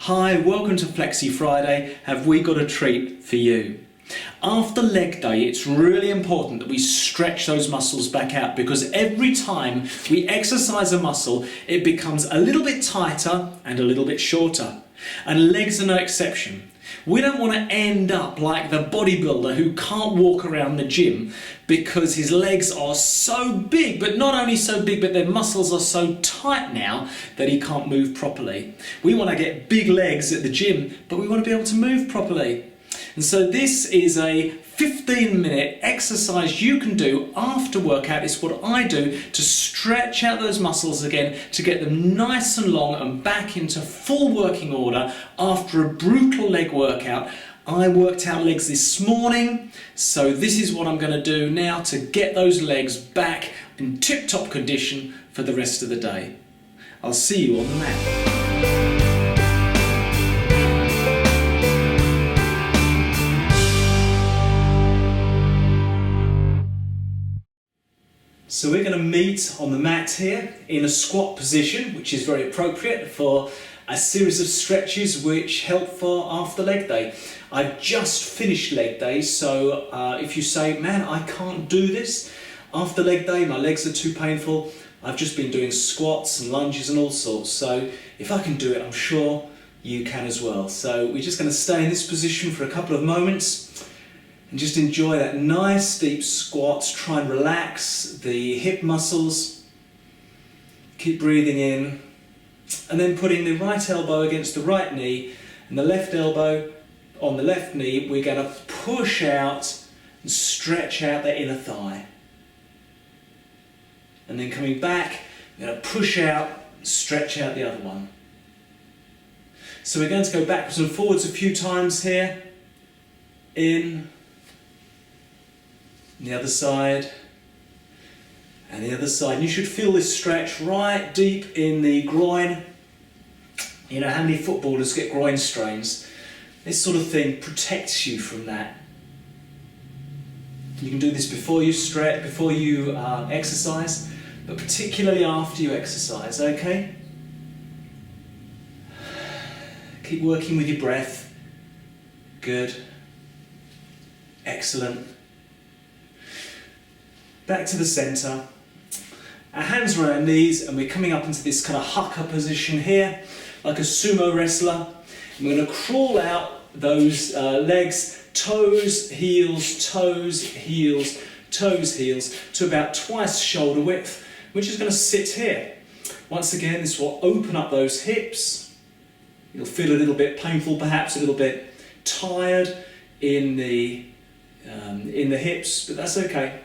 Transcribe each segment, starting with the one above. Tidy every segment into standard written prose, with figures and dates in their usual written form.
Hi, welcome to Flexi Friday. Have we got a treat for you? After leg day, it's really important that we stretch those muscles back out, because every time we exercise a muscle, it becomes a little bit tighter and a little bit shorter. And legs are no exception. We don't want to end up like the bodybuilder who can't walk around the gym because his legs are so big, but not only so big, but their muscles are so tight now that he can't move properly. We want to get big legs at the gym, but we want to be able to move properly. And so this is a 15-minute exercise you can do after workout. It's what I do to stretch out those muscles again, to get them nice and long and back into full working order after a brutal leg workout. I worked out legs this morning, so this is what I'm going to do now to get those legs back in tip-top condition for the rest of the day. I'll see you on the mat. So we're going to meet on the mat here in a squat position, which is very appropriate for a series of stretches which help for after leg day. I've just finished leg day, so if you say, man, I can't do this after leg day, my legs are too painful, I've just been doing squats and lunges and all sorts, so if I can do it, I'm sure you can as well. So we're just going to stay in this position for a couple of moments and just enjoy that nice deep squat. Try and relax the hip muscles. Keep breathing in. And then putting the right elbow against the right knee and the left elbow on the left knee, we're going to push out and stretch out the inner thigh. And then coming back, we're going to push out and stretch out the other one. So we're going to go backwards and forwards a few times here. In. The other side, and the other side. And you should feel this stretch right deep in the groin. You know how many footballers get groin strains? This sort of thing protects you from that. You can do this before you stretch, before you exercise, but particularly after you exercise, okay? Keep working with your breath. Good. Excellent. Back to the centre. Our hands are on our knees and we're coming up into this kind of haka position here, like a sumo wrestler. And we're going to crawl out those legs, toes, heels, toes, heels, toes, heels, to about twice shoulder width. We're just going to sit here. Once again, this will open up those hips. You'll feel a little bit painful, perhaps a little bit tired in the hips, but that's okay.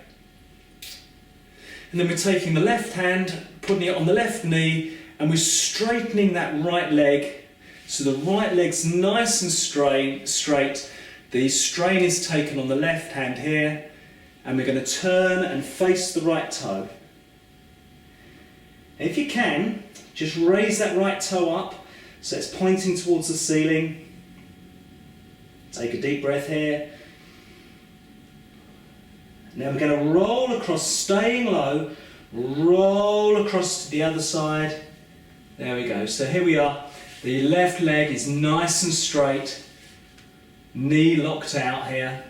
And then we're taking the left hand, putting it on the left knee, and we're straightening that right leg. So the right leg's nice and straight. The strain is taken on the left hand here, and we're going to turn and face the right toe. And if you can, just raise that right toe up so it's pointing towards the ceiling. Take a deep breath here. Now we're going to roll across, staying low, roll across to the other side. There we go. So here we are. The left leg is nice and straight, knee locked out here,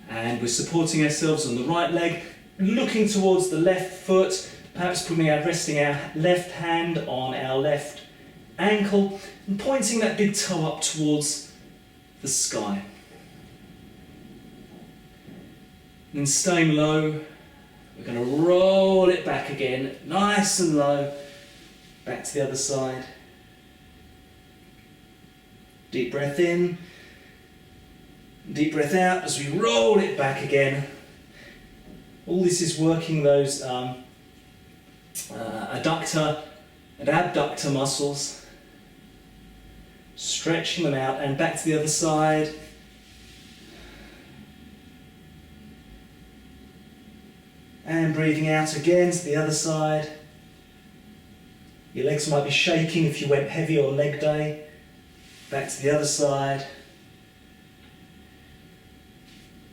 and we're supporting ourselves on the right leg, looking towards the left foot, perhaps resting our left hand on our left ankle and pointing that big toe up towards the sky. And staying low, we're going to roll it back again, nice and low, back to the other side. Deep breath in, deep breath out as we roll it back again. All this is working those adductor and abductor muscles, stretching them out, and back to the other side. And breathing out again to the other side. Your legs might be shaking if you went heavy on leg day. Back to the other side.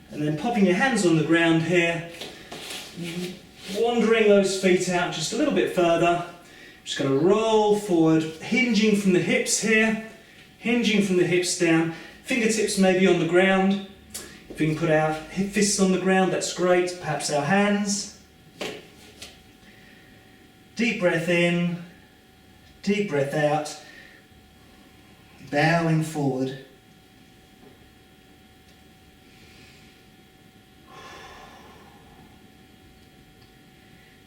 And then popping your hands on the ground here. Wandering those feet out just a little bit further. Just going to roll forward, hinging from the hips here. hinging from the hips down, fingertips maybe on the ground. If we can put our fists on the ground, that's great. Perhaps our hands. Deep breath in, deep breath out, bowing forward.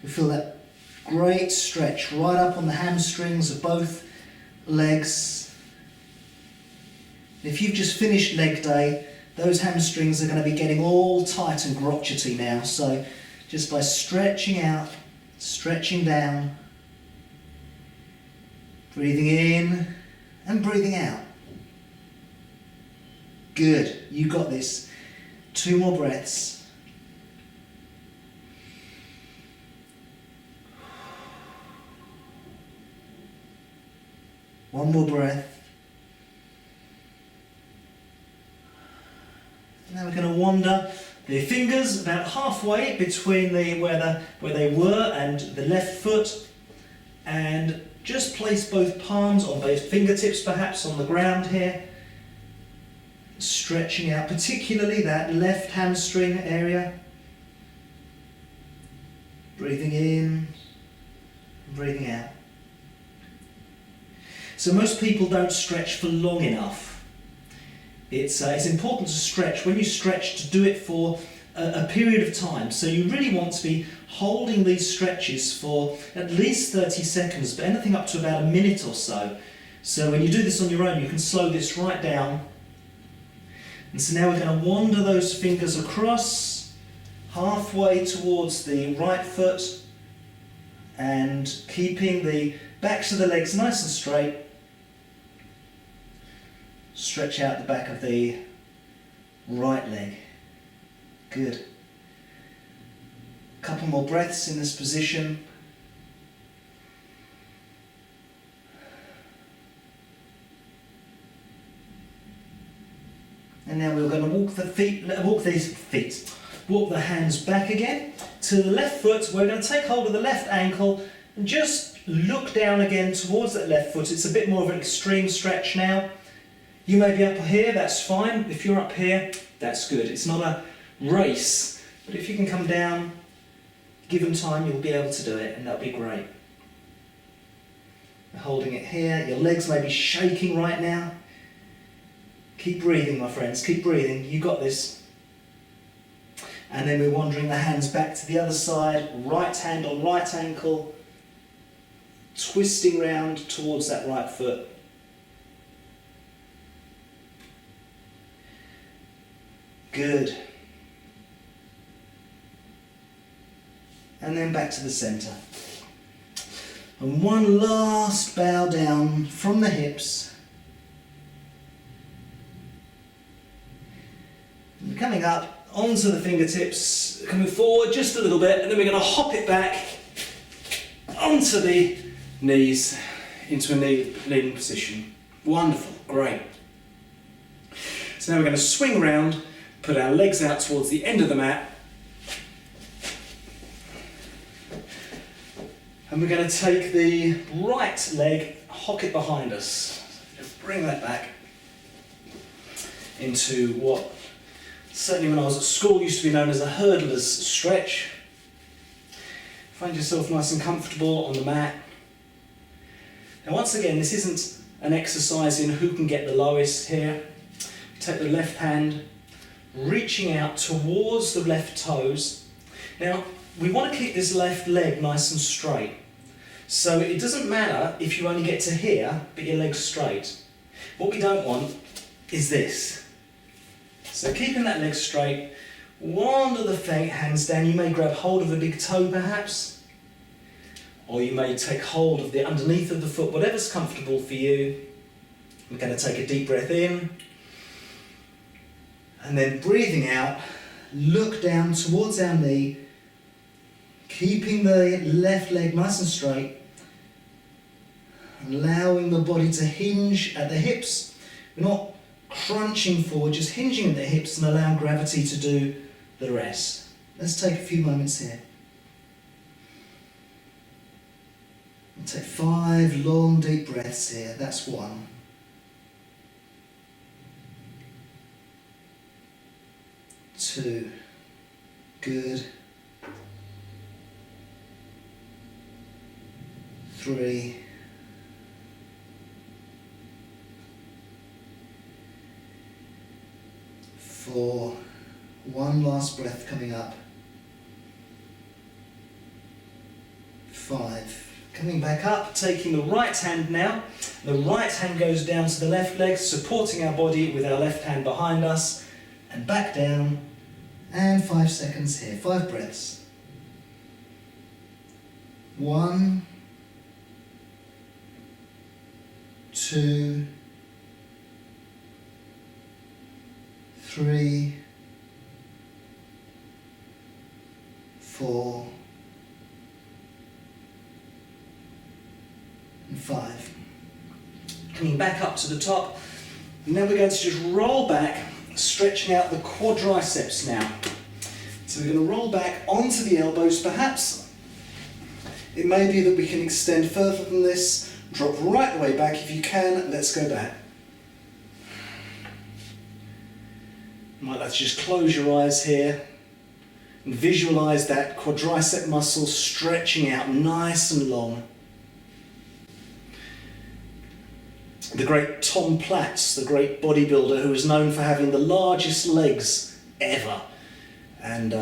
You feel that great stretch right up on the hamstrings of both legs. If you've just finished leg day, those hamstrings are going to be getting all tight and crotchety now. So just by stretching out, stretching down, breathing in and breathing out. Good, you got this. 2 more breaths. One more breath. Now we're going to wander the fingers about halfway between where they were and the left foot, and just place both palms on both fingertips perhaps on the ground here, stretching out particularly that left hamstring area. Breathing in, breathing out. So most people don't stretch for long enough. It's important to stretch. When you stretch, to do it for a period of time. So you really want to be holding these stretches for at least 30 seconds, but anything up to about a minute or so. So when you do this on your own, you can slow this right down. And so now we're going to wander those fingers across, halfway towards the right foot, and keeping the backs of the legs nice and straight. Stretch out the back of the right leg. Good. A couple more breaths in this position. And now we're going to walk the hands back again to the left foot. We're going to take hold of the left ankle and just look down again towards that left foot. It's a bit more of an extreme stretch now. You may be up here, that's fine. If you're up here, that's good. It's not a race, but if you can come down, given time, you'll be able to do it, and that'll be great. Holding it here, your legs may be shaking right now. Keep breathing, my friends, keep breathing. You got this. And then we're wandering the hands back to the other side, right hand on right ankle, twisting round towards that right foot. Good. And then back to the centre. And one last bow down from the hips. And coming up onto the fingertips, coming forward just a little bit, and then we're going to hop it back onto the knees into a kneeling position. Wonderful, great. So now we're going to swing round, put our legs out towards the end of the mat, and we're going to take the right leg, hock it behind us. Just bring that back into what certainly when I was at school used to be known as a hurdler's stretch. Find yourself nice and comfortable on the mat. Now once again, this isn't an exercise in who can get the lowest here. Take the left hand, reaching out towards the left toes. Now, we want to keep this left leg nice and straight. So it doesn't matter if you only get to here, but your leg's straight. What we don't want is this. So keeping that leg straight, wander the hands down. You may grab hold of a big toe perhaps, or you may take hold of the underneath of the foot, whatever's comfortable for you. We're going to take a deep breath in. And then breathing out, look down towards our knee, keeping the left leg nice and straight, allowing the body to hinge at the hips. We're not crunching forward, just hinging at the hips and allowing gravity to do the rest. Let's take a few moments here. We'll take 5 long deep breaths here, that's 1. 2, good, 3, 4, one last breath coming up, 5. Coming back up, taking the right hand now. The right hand goes down to the left leg, supporting our body with our left hand behind us, and back down, and 5 seconds here, 5 breaths. 1, 2, 3, 4, and 5. Coming back up to the top, and then we're going to just roll back, stretching out the quadriceps now. So we're going to roll back onto the elbows perhaps. It may be that we can extend further than this, drop right the way back. If you can, let's go back. You might like to just close your eyes here and visualise that quadricep muscle stretching out nice and long. The great Tom Platz, the great bodybuilder who is known for having the largest legs ever. And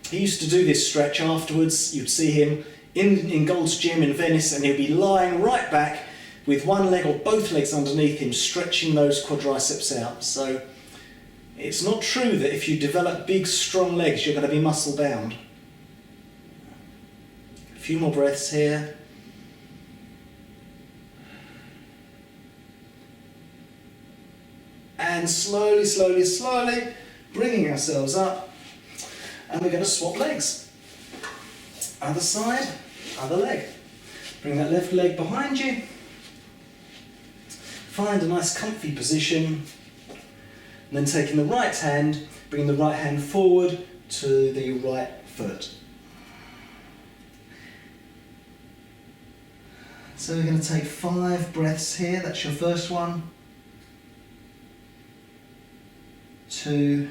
he used to do this stretch afterwards. You'd see him in Gold's Gym in Venice, and he'd be lying right back with one leg or both legs underneath him, stretching those quadriceps out. So it's not true that if you develop big, strong legs, you're going to be muscle bound. A few more breaths here. And slowly, slowly, slowly, bringing ourselves up, and we're going to swap legs. Other side, other leg. Bring that left leg behind you. Find a nice comfy position. And then taking the right hand, bringing the right hand forward to the right foot. So we're going to take 5 breaths here. That's your first one. 2,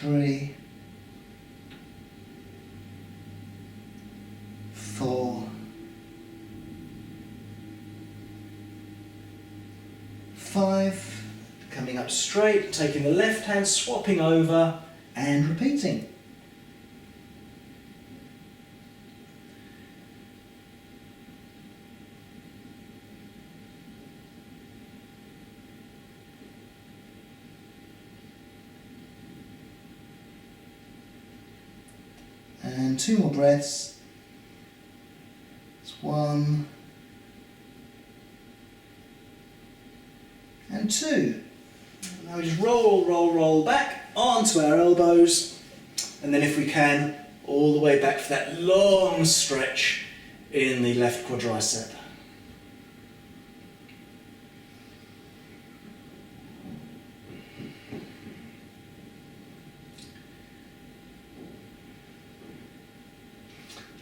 3, 4, 5. Coming up straight, taking the left hand, swapping over and repeating. And 2 more breaths. It's 1 and 2. Now we just roll back onto our elbows, and then if we can, all the way back for that long stretch in the left quadricep.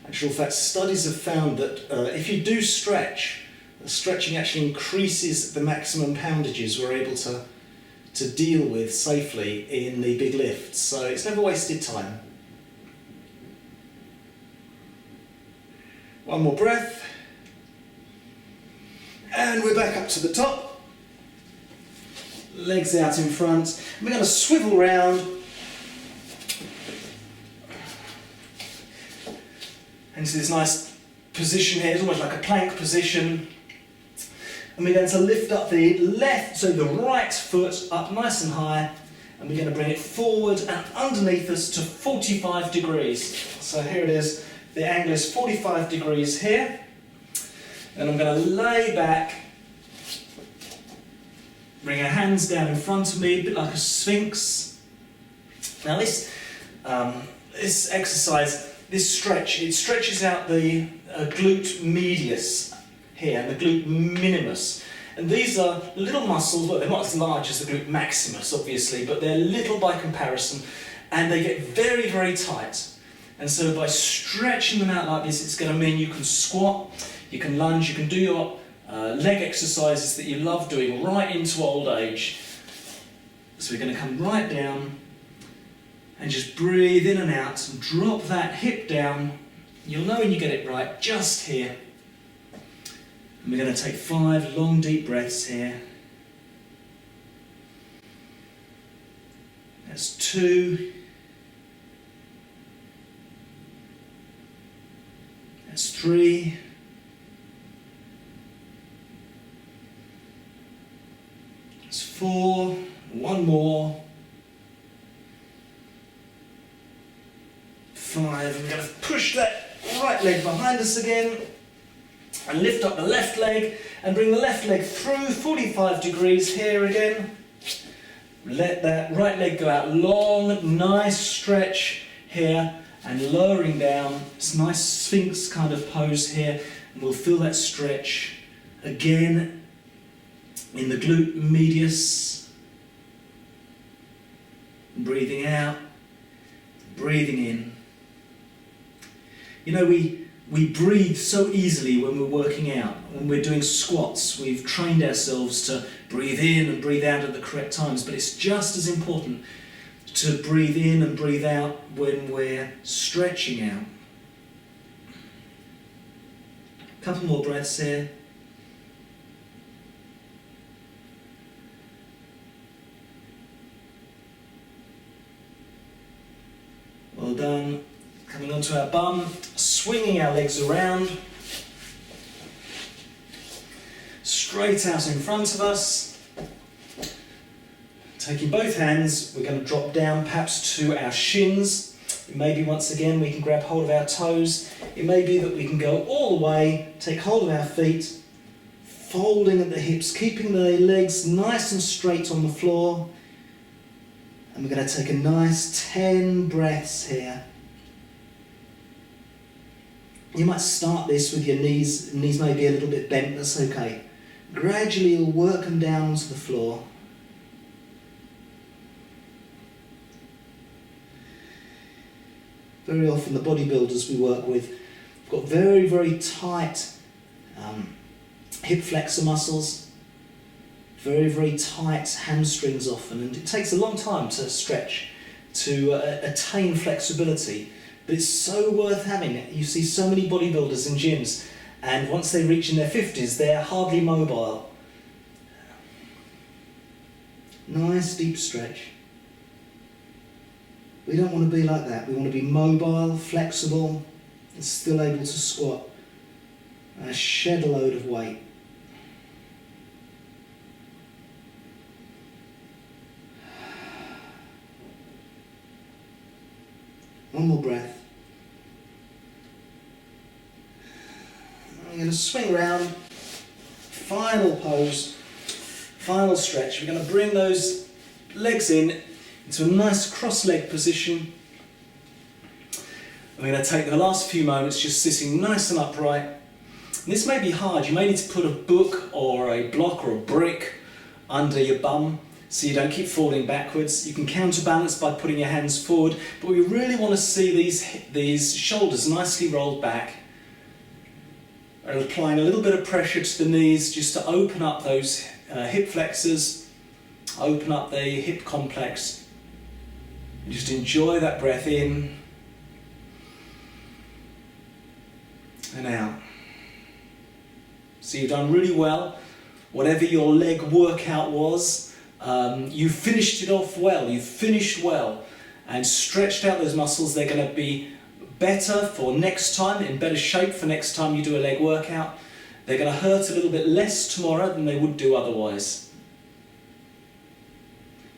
Actual fact, studies have found that if you do stretch, stretching actually increases the maximum poundages we're able to deal with safely in the big lifts. So it's never wasted time. One more breath. And we're back up to the top. Legs out in front. We're going to swivel round. Into this nice position here, it's almost like a plank position. And we're going to lift up the left, so the right foot up nice and high, and we're going to bring it forward and underneath us to 45 degrees. So here it is, the angle is 45 degrees here. And I'm going to lay back, bring our hands down in front of me, a bit like a sphinx. Now this exercise, this stretch, it stretches out the glute medius here and the glute minimus. And these are little muscles, well, they're not as large as the glute maximus, obviously, but they're little by comparison, and they get very, very tight. And so by stretching them out like this, it's going to mean you can squat, you can lunge, you can do your leg exercises that you love doing right into old age. So we're going to come right down and just breathe in and out and drop that hip down. You'll know when you get it right, just here. And we're going to take 5 long deep breaths here. That's 2. That's 3. That's 4. One more. 5. I'm going to push that right leg behind us again and lift up the left leg and bring the left leg through 45 degrees here again. Let that right leg go out long, nice stretch here and lowering down. It's a nice Sphinx kind of pose here, and we'll feel that stretch again in the glute medius. Breathing out, breathing in. You know, we breathe so easily when we're working out. When we're doing squats, we've trained ourselves to breathe in and breathe out at the correct times, but it's just as important to breathe in and breathe out when we're stretching out. A couple more breaths here. Well done. Coming onto our bum, swinging our legs around, straight out in front of us. Taking both hands, we're going to drop down perhaps to our shins. It may be once again we can grab hold of our toes. It may be that we can go all the way, take hold of our feet, folding at the hips, keeping the legs nice and straight on the floor. And we're going to take a nice 10 breaths here. You might start this with your knees may be a little bit bent, that's okay. Gradually you'll work them down onto the floor. Very often the bodybuilders we work with have got very, very tight hip flexor muscles, very, very tight hamstrings often, and it takes a long time to stretch, to attain flexibility. But it's so worth having it. You see so many bodybuilders in gyms, and once they reach in their 50s, they're hardly mobile. Nice deep stretch. We don't want to be like that. We want to be mobile, flexible, and still able to squat and shed a load of weight. One more breath. I'm going to swing around, final pose, final stretch. We're going to bring those legs in into a nice cross-leg position. We're going to take the last few moments just sitting nice and upright. And this may be hard. You may need to put a book or a block or a brick under your bum, so you don't keep falling backwards. You can counterbalance by putting your hands forward, but we really want to see these shoulders nicely rolled back, and applying a little bit of pressure to the knees just to open up those hip flexors, open up the hip complex. Just enjoy that breath in and out. So you've done really well. Whatever your leg workout was, you finished it off well, you finished well and stretched out those muscles. They're going to be better for next time, in better shape for next time you do a leg workout. They're going to hurt a little bit less tomorrow than they would do otherwise.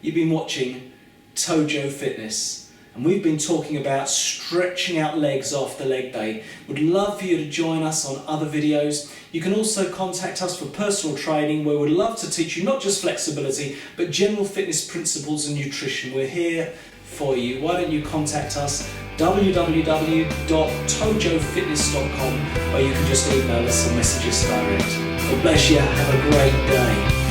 You've been watching Tojo Fitness, and we've been talking about stretching out legs after leg day. Would love for you to join us on other videos. You can also contact us for personal training, where we'd love to teach you not just flexibility, but general fitness principles and nutrition. We're here for you. Why don't you contact us, www.tojofitness.com, or you can just email us or message us direct. God bless you, have a great day.